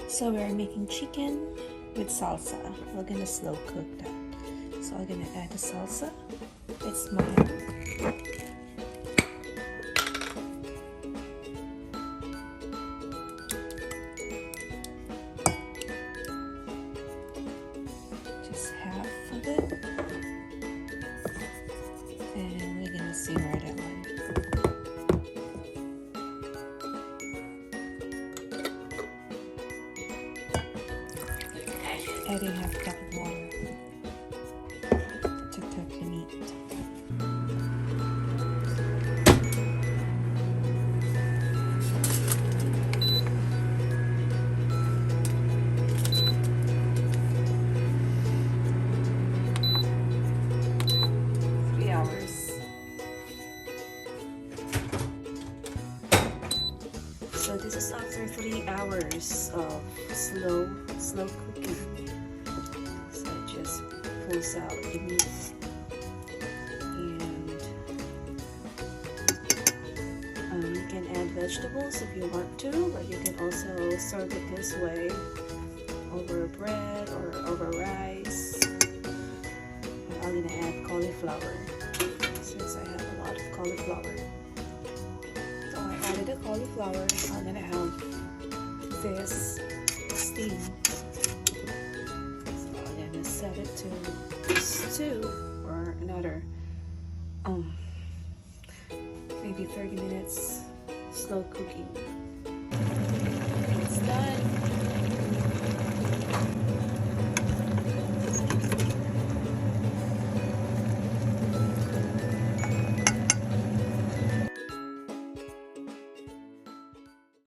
So we're making chicken with salsa. We're gonna slow cook that. So I'm gonna add the salsa. It's mild. Just half of it. And we're gonna simmer that one. Adding half a cup of water to cook the meat. So this is after 3 hours of slow cooking. So it just pulls out the meat, and you can add vegetables if you want to, but you can also serve it this way over bread or over rice. I'm gonna add cauliflower since I have a lot of cauliflower. So I added the cauliflower. I'm gonna have this steam. So I'm gonna set it to stew for another maybe 30 minutes slow cooking. It's done.